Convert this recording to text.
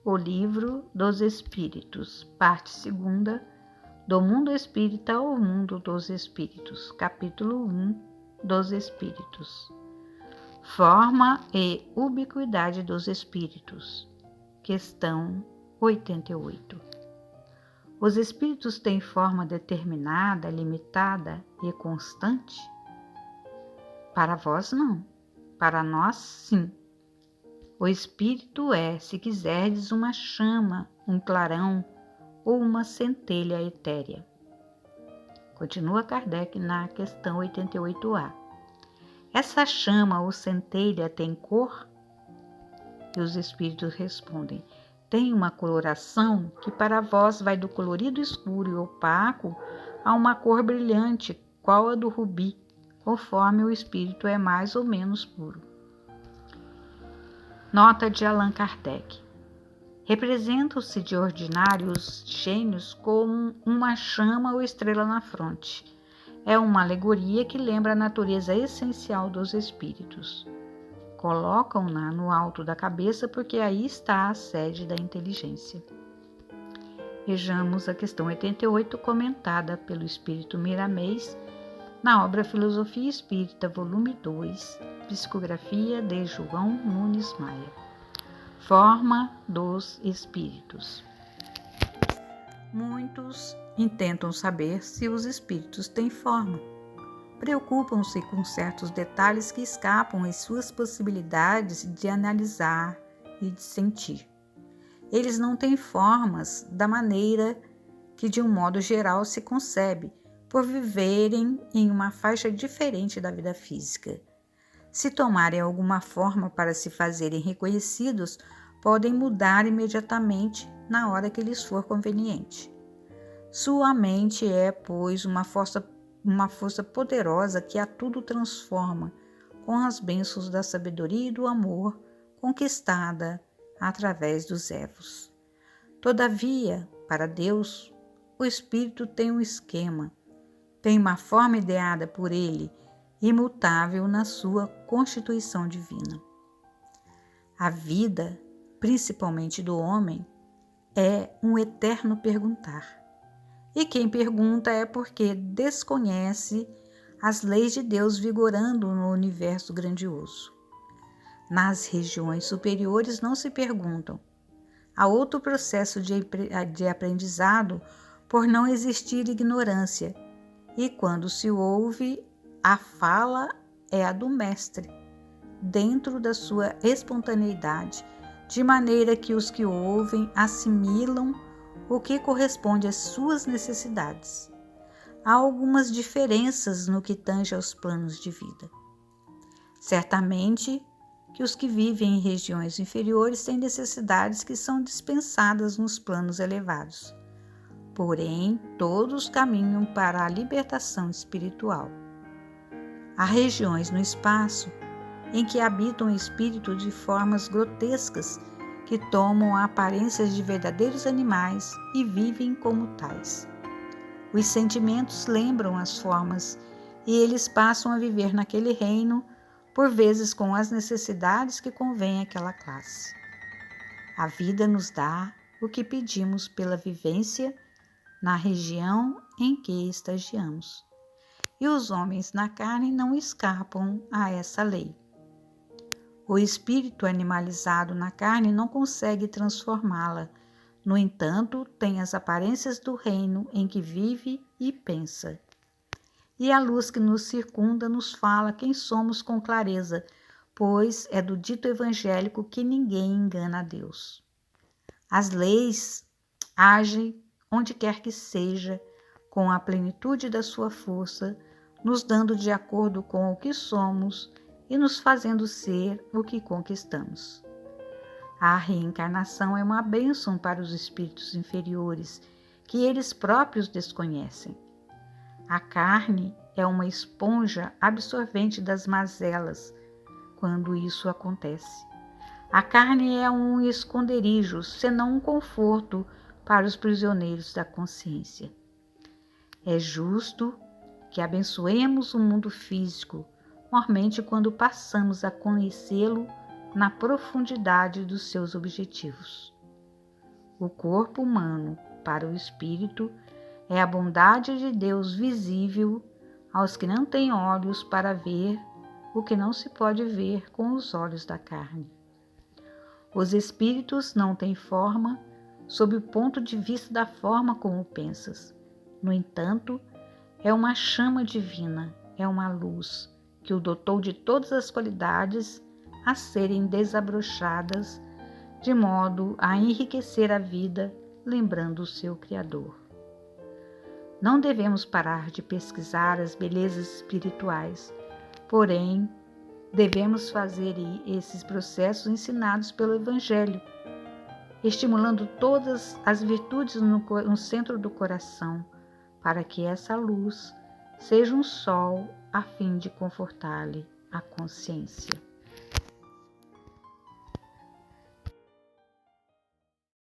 O Livro dos Espíritos, parte 2, do Mundo Espírita ao Mundo dos Espíritos, capítulo 1 dos Espíritos. Forma e ubiquidade dos Espíritos, questão 88. Os Espíritos têm forma determinada, limitada e constante? Para vós, não. Para nós, sim. O Espírito é, se quiserdes, uma chama, um clarão ou uma centelha etérea. Continua Kardec na questão 88A. Essa chama ou centelha tem cor? E os Espíritos respondem: tem uma coloração que para vós vai do colorido escuro e opaco a uma cor brilhante, qual a do rubi, conforme o Espírito é mais ou menos puro. Nota de Allan Kardec. Representam-se de ordinário os gênios como uma chama ou estrela na fronte. É uma alegoria que lembra a natureza essencial dos espíritos. Colocam-na no alto da cabeça porque aí está a sede da inteligência. Vejamos a questão 88, comentada pelo Espírito Miramês, na obra Filosofia Espírita, volume 2, psicografia de João Nunes Maia. Forma dos Espíritos. Muitos intentam saber se os espíritos têm forma. Preocupam-se com certos detalhes que escapam às suas possibilidades de analisar e de sentir. Eles não têm formas da maneira que, de um modo geral, se concebe, por viverem em uma faixa diferente da vida física. Se tomarem alguma forma para se fazerem reconhecidos, podem mudar imediatamente na hora que lhes for conveniente. Sua mente é, pois, uma força poderosa que a tudo transforma, com as bênçãos da sabedoria e do amor conquistada através dos evos. Todavia, para Deus, o Espírito tem um esquema, tem uma forma ideada por ele, imutável na sua constituição divina. A vida, principalmente do homem, é um eterno perguntar. E quem pergunta é porque desconhece as leis de Deus vigorando no universo grandioso. Nas regiões superiores não se perguntam. Há outro processo de aprendizado por não existir ignorância, e quando se ouve, a fala é a do mestre, dentro da sua espontaneidade, de maneira que os que ouvem assimilam o que corresponde às suas necessidades. Há algumas diferenças no que tange aos planos de vida. Certamente que os que vivem em regiões inferiores têm necessidades que são dispensadas nos planos elevados. Porém, todos caminham para a libertação espiritual. Há regiões no espaço em que habitam espíritos de formas grotescas que tomam aparências de verdadeiros animais e vivem como tais. Os sentimentos lembram as formas e eles passam a viver naquele reino, por vezes com as necessidades que convém àquela classe. A vida nos dá o que pedimos pela vivência na região em que estagiamos. E os homens na carne não escapam a essa lei. O espírito animalizado na carne não consegue transformá-la. No entanto, tem as aparências do reino em que vive e pensa. E a luz que nos circunda nos fala quem somos com clareza, pois é do dito evangélico que ninguém engana a Deus. As leis agem onde quer que seja, com a plenitude da sua força, nos dando de acordo com o que somos e nos fazendo ser o que conquistamos. A reencarnação é uma bênção para os espíritos inferiores, que eles próprios desconhecem. A carne é uma esponja absorvente das mazelas, quando isso acontece. A carne é um esconderijo, senão um conforto para os prisioneiros da consciência. É justo que abençoemos o mundo físico, mormente quando passamos a conhecê-lo na profundidade dos seus objetivos. O corpo humano, para o espírito, é a bondade de Deus visível aos que não têm olhos para ver o que não se pode ver com os olhos da carne. Os espíritos não têm forma sob o ponto de vista da forma como pensas. No entanto, é uma chama divina, é uma luz que o dotou de todas as qualidades a serem desabrochadas, de modo a enriquecer a vida, lembrando o seu Criador. Não devemos parar de pesquisar as belezas espirituais, porém, devemos fazer esses processos ensinados pelo Evangelho, estimulando todas as virtudes no centro do coração, para que essa luz seja um sol a fim de confortar-lhe a consciência.